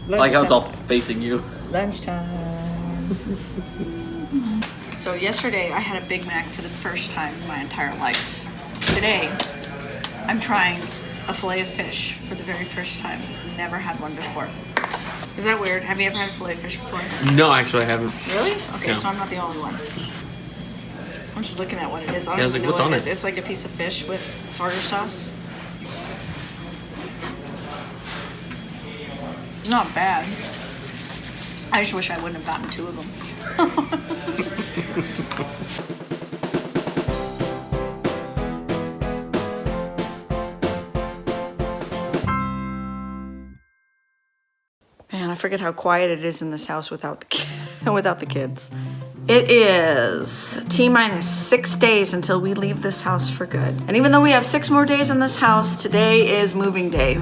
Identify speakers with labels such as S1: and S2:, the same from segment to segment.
S1: I like how it's all facing you.
S2: Lunchtime. So yesterday I had a Big Mac for the first time in my entire life. Today I'm trying a fillet of fish for the very first time. Never had one before. Is that weird? Have you ever had a fillet of fish before?
S1: No, actually I haven't.
S2: Really? Okay,
S1: No.
S2: so I'm not the only one. I'm just looking at what it is. I
S1: I
S2: don't
S1: was
S2: even
S1: like,
S2: know
S1: what's
S2: what
S1: on
S2: it is.
S1: it?
S2: It's like a piece of fish with tartar sauce. It's not bad. I just wish I wouldn't have gotten 2 of them. Man, I forget how quiet it is in this house without the kids. It is T-minus 6 days until we leave this house for good. And even though we have 6 more days in this house, today is moving day.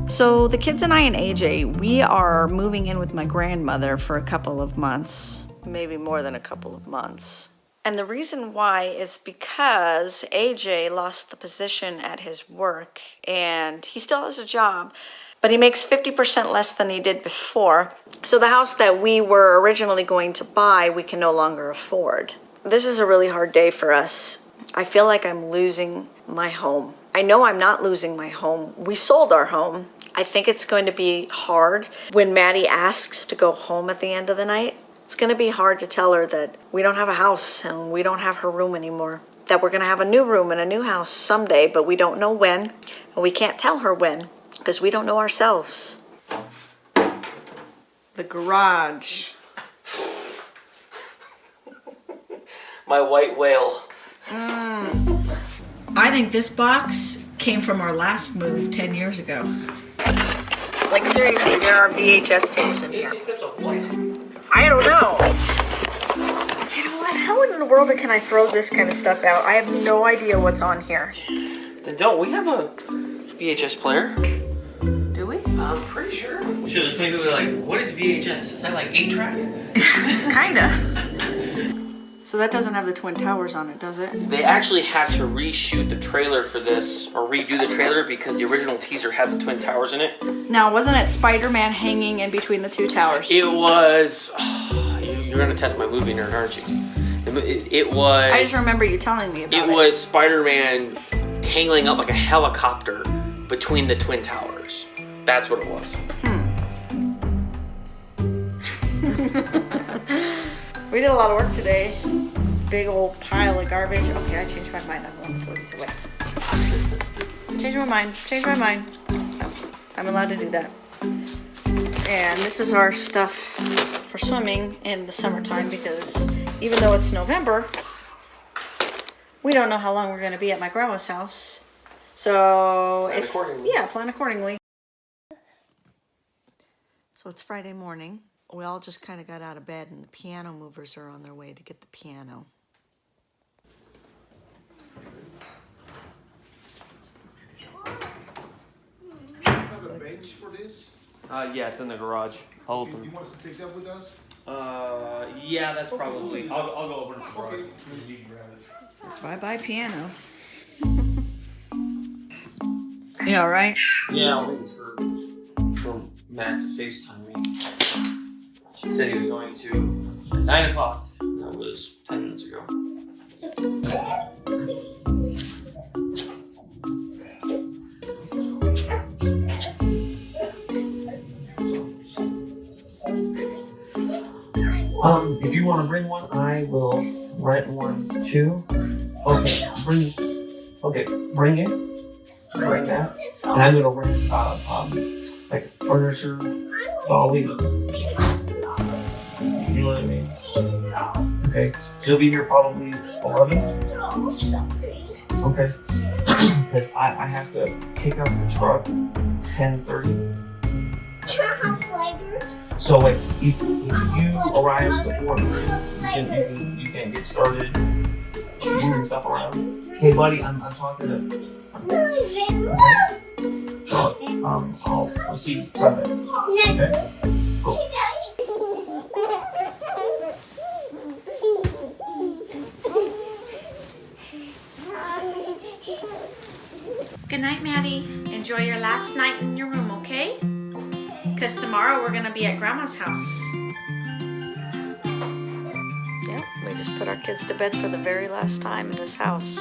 S2: So the kids and I and AJ, we are moving in with my grandmother for a couple of months, maybe more than a couple of months. And the reason why is because AJ lost the position at his work and he still has a job, but he makes 50% less than he did before. So the house that we were originally going to buy, we can no longer afford. This is a really hard day for us. I feel like I'm losing my home. I know I'm not losing my home. We sold our home. I think it's going to be hard when Maddie asks to go home at the end of the night. It's going to be hard to tell her that we don't have a house and we don't have her room anymore. That we're going to have a new room and a new house someday, but we don't know when. And we can't tell her when because we don't know ourselves. The garage.
S1: My white whale.
S2: I think this box came from our last move 10 years ago. Like seriously, there are VHS tapes in here. I don't know. You know what? How in the world can I throw this kind of stuff out? I have no idea what's on here.
S1: Then don't. We have a VHS player.
S2: Do we?
S1: I'm pretty sure. We should explain to people like, what is VHS? Is that like 8-track?
S2: Kinda. So that doesn't have the Twin Towers on it, does it?
S1: They actually had to reshoot the trailer for this, or redo the trailer, because the original teaser had the Twin Towers in it.
S2: Now, wasn't it Spider-Man hanging in between the 2 towers?
S1: It was... you're going to test my movie nerd, aren't you? It was...
S2: I just remember you telling me about it.
S1: It was Spider-Man tangling up like a helicopter between the Twin Towers. That's what it was.
S2: We did a lot of work today. Big old pile of garbage. Okay, I changed my mind. I'm going to throw these away. Change my mind. No, I'm allowed to do that. And this is our stuff for swimming in the summertime because even though it's November, we don't know how long we're going to be at my grandma's house. So plan accordingly. So it's Friday morning. We all just kind of got out of bed and the piano movers are on their way to get the piano.
S3: You have a bench for this?
S1: Yeah, it's in the garage. I'll
S3: You want us to take that with us?
S1: yeah, that's probably... I'll go over to the garage.
S3: Okay.
S1: You can grab it.
S2: Bye-bye piano. Yeah, all right?
S1: Yeah, I'll wait for Matt to FaceTime me. He said he was going to at 9 o'clock. That was 10 minutes ago. If you want to bring one, I will rent one too. Okay, bring it. Bring that. And I'm gonna rent like furniture, dolly. You know what I mean? Okay, so you'll be here probably 11? Okay. Because I have to pick up the truck 10:30.
S4: Can I have flavors?
S1: So like if you arrive before you can get started moving stuff around. Hey buddy, I'm talking to okay? So, I'll see you Sunday. Okay? Cool.
S2: Good night, Maddie. Enjoy your last night in your room, okay? Because tomorrow we're gonna be at Grandma's house. Yep, we just put our kids to bed for the very last time in this house.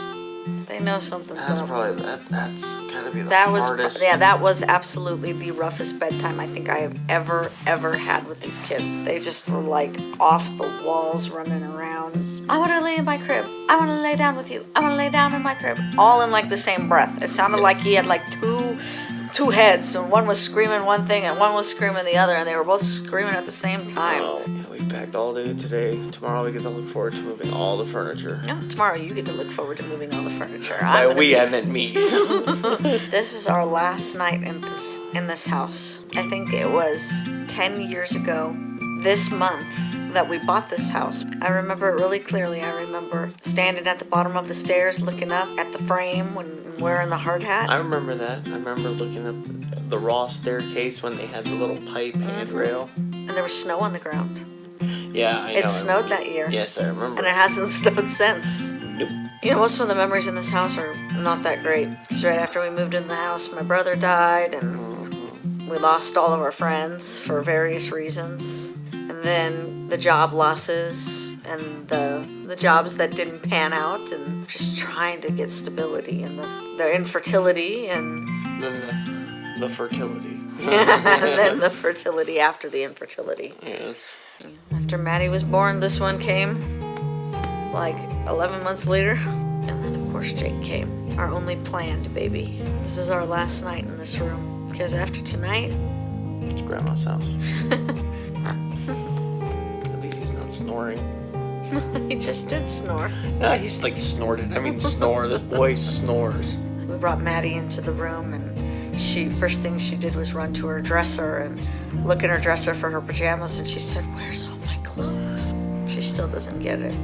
S2: They know something's
S1: That's
S2: up.
S1: probably that's gotta be the
S2: That
S1: hardest.
S2: that was absolutely the roughest bedtime I think I have ever had with these kids. They just were like off the walls running around. I want to lay in my crib. I want to lay down with you. I want to lay down in my crib. All in like the same breath. It sounded like he had like two heads, and one was screaming one thing and one was screaming the other, and they were both screaming at the same time.
S1: Oh, yeah, we packed all day today. Tomorrow we get to look forward to moving all the furniture.
S2: No, tomorrow you get to look forward to moving all the furniture.
S1: By we, I meant me.
S2: This is our last night in this house. I think it was 10 years ago this month that we bought this house. I remember it really clearly. I remember standing at the bottom of the stairs looking up at the frame when wearing the hard hat.
S1: I remember that. I remember looking up the raw staircase when they had the little pipe handrail.
S2: And there was snow on the ground.
S1: Yeah, I know.
S2: It snowed that year.
S1: Yes, I remember.
S2: And it hasn't snowed since.
S1: Nope.
S2: You know, most of the memories in this house are not that great. Because right after we moved in the house, my brother died, and we lost all of our friends for various reasons. And then the job losses and the jobs that didn't pan out, and just trying to get stability, and the infertility, and
S1: Then the fertility.
S2: and then the fertility after the infertility.
S1: Yes.
S2: After Maddie was born, this one came like 11 months later. And then, of course, Jake came, our only planned baby. This is our last night in this room, because after tonight,
S1: It's Grandma's house. At least he's not snoring.
S2: he just did snore.
S1: Nah, he's like snorted. I mean, snore. This boy snores.
S2: So we brought Maddie into the room, and first thing she did was run to her dresser and look in her dresser for her pajamas, and she said, "Where's all my clothes?" She still doesn't get it.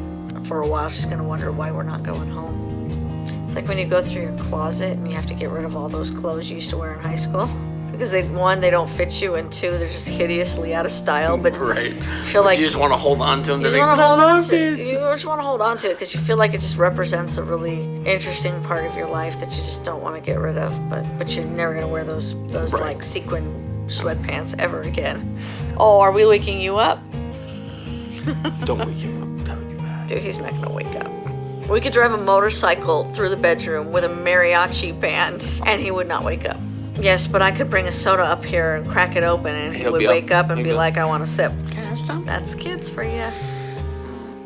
S2: For a while, she's gonna wonder why we're not going home. It's like when you go through your closet and you have to get rid of all those clothes you used to wear in high school. Because one, they don't fit you, and two, they're just hideously out of style. But
S1: Right.
S2: you feel like
S1: you just want to hold on to them.
S2: You just want to hold on to it. You just want to hold on to it because you feel like it just represents a really interesting part of your life that you just don't want to get rid of. But you're never gonna wear those
S1: Right.
S2: like sequin sweatpants ever again. Oh, are we waking you up?
S1: Don't wake him up. That would be bad.
S2: Dude, he's not gonna wake up. We could drive a motorcycle through the bedroom with a mariachi band, and he would not wake up. Yes, but I could bring a soda up here and crack it open, and he
S1: He'll
S2: would
S1: be up.
S2: wake up and
S1: He'll
S2: be
S1: go,
S2: like, "I want a sip."
S1: Can I have some?
S2: That's kids for you.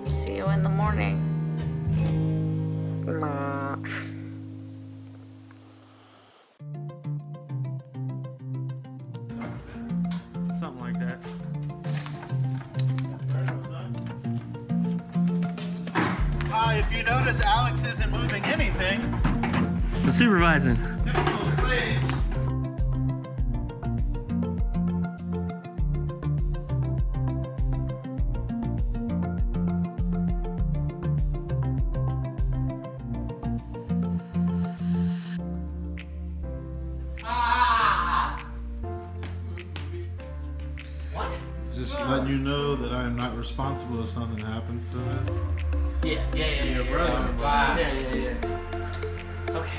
S2: See you in the morning.
S5: Something like that.
S6: If you notice, Alex isn't moving anything.
S5: The supervising.
S6: Typical slaves.
S3: Just letting you know that I am not responsible if something happens to this.
S5: Yeah.
S3: Your brother.
S5: Yeah. Okay.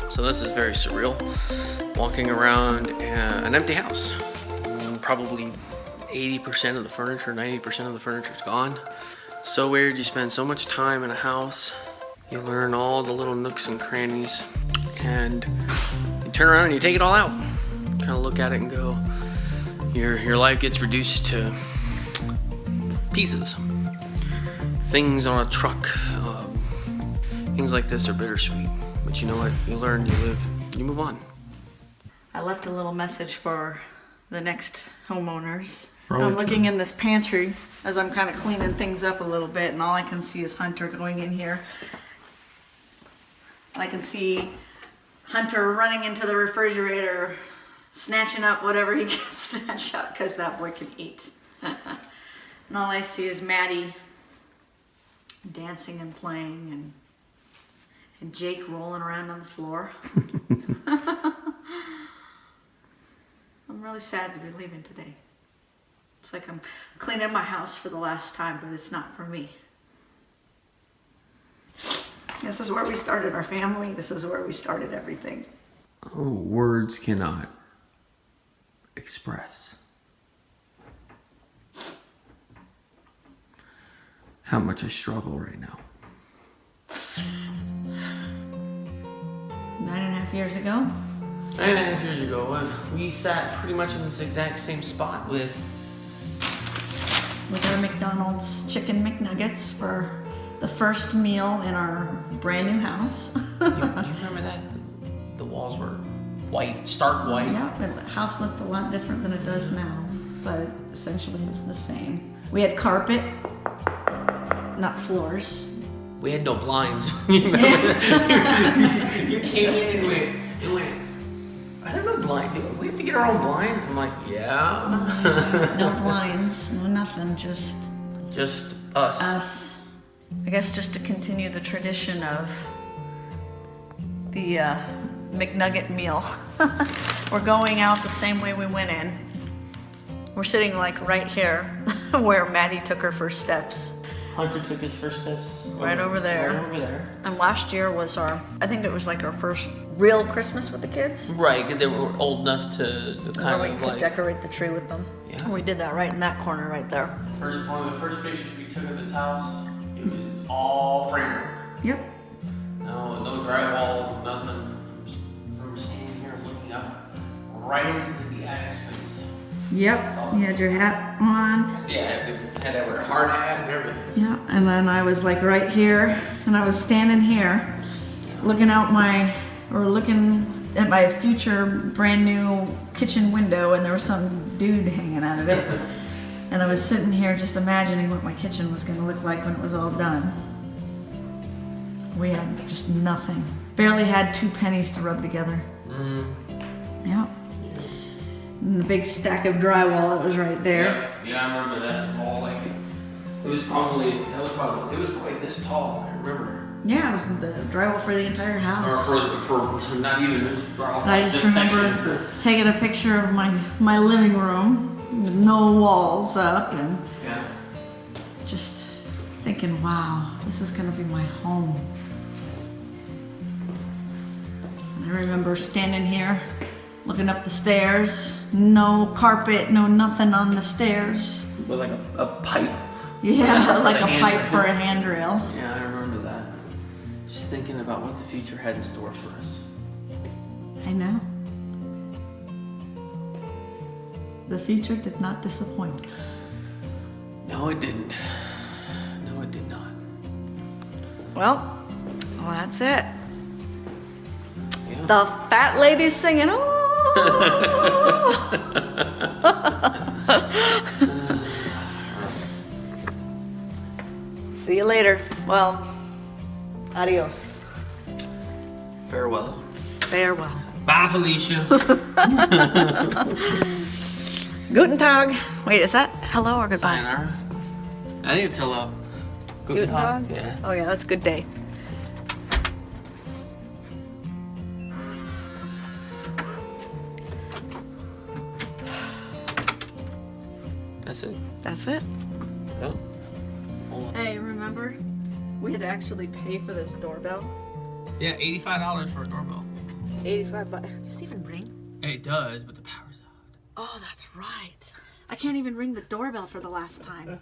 S1: So this is very surreal. Walking around an empty house. Probably 80% of the furniture, 90% of the furniture is gone. So weird. You spend so much time in a house. You learn all the little nooks and crannies, and you turn around and you take it all out. Kind of look at it and go, your life gets reduced to pieces. Things on a truck. Things like this are bittersweet. But you know what? You learn, you live, you move on.
S2: I left a little message for the next homeowners. I'm looking in this pantry as I'm kind of cleaning things up a little bit, and all I can see is Hunter going in here. And I can see Hunter running into the refrigerator, snatching up whatever he can snatch up, because that boy can eat. And all I see is Maddie dancing and playing, and and Jake rolling around on the floor. I'm really sad to be leaving today. It's like I'm cleaning my house for the last time, but it's not for me. This is where we started our family. This is where we started everything.
S7: Oh, words cannot express how much I struggle right now.
S2: 9.5 years ago.
S5: 9.5 years ago, we sat pretty much in this exact same spot with
S2: Our McDonald's chicken McNuggets for the first meal in our brand new house.
S5: you remember that? The walls were white, stark white.
S2: Yeah, the house looked a lot different than it does now, but essentially it was the same. We had carpet, not floors.
S5: We had no blinds. You remember that? You came in and went, I don't know blind. Do we have to get our own blinds? I'm like, yeah.
S2: No blinds, no nothing, just
S5: us.
S2: us. I guess just to continue the tradition of the McNugget meal. We're going out the same way we went in. We're sitting like right here where Maddie took her first steps.
S5: Hunter took his first steps.
S2: Right over there.
S5: Right over there.
S2: And last year was I think it was like our first real Christmas with the kids.
S5: Right, because they were old enough to kind
S2: Where we
S5: of
S2: could
S5: like.
S2: decorate the tree with them.
S5: Yeah.
S2: And we did that right in that corner right there.
S5: One of the first pictures we took of this house, it was all framework.
S2: Yep.
S5: No drywall, nothing. I remember standing here and looking up right into the attic space.
S2: Yep. You had your hat on.
S5: Yeah, I had a hard hat and everything.
S2: Yeah. And then I was like right here, and I was standing here, looking at my future brand new kitchen window, and there was some dude hanging out of it. And I was sitting here just imagining what my kitchen was going to look like when it was all done. We had just nothing. Barely had 2 pennies to rub together. Yeah. And the big stack of drywall that was right there.
S5: Yeah, I remember that. All like, it was probably this tall. I remember.
S2: Yeah, it was the drywall for the entire house.
S5: Or for not even this drywall.
S2: I just remember taking a picture of my living room, with no walls up, and
S5: Yeah.
S2: just thinking, wow, this is gonna be my home. And I remember standing here, looking up the stairs, no carpet, no nothing on the stairs.
S5: With like a pipe.
S2: Yeah, like
S5: For
S2: a
S5: the
S2: pipe
S5: handrail.
S2: for a handrail.
S5: Yeah, I remember that. Just thinking about what the future had in store for us.
S2: I know. The future did not disappoint.
S5: No, it didn't. No, it did not.
S2: Well, that's it.
S5: Yeah.
S2: The fat lady singing, oh! See you later. Well, adios.
S5: Farewell.
S2: Farewell.
S5: Bye, Felicia.
S2: Guten Tag. Wait, is that hello or goodbye?
S5: Sayonara. I think it's hello.
S2: Guten Tag?
S5: Yeah.
S2: Oh yeah, that's good day.
S5: That's it.
S2: That's it.
S5: Oh.
S2: Hey, remember? We had to actually pay for this doorbell.
S5: Yeah, $85 for a doorbell.
S2: 85 bucks. Does it even ring?
S5: It does, but the power's out.
S2: Oh, that's right. I can't even ring the doorbell for the last time.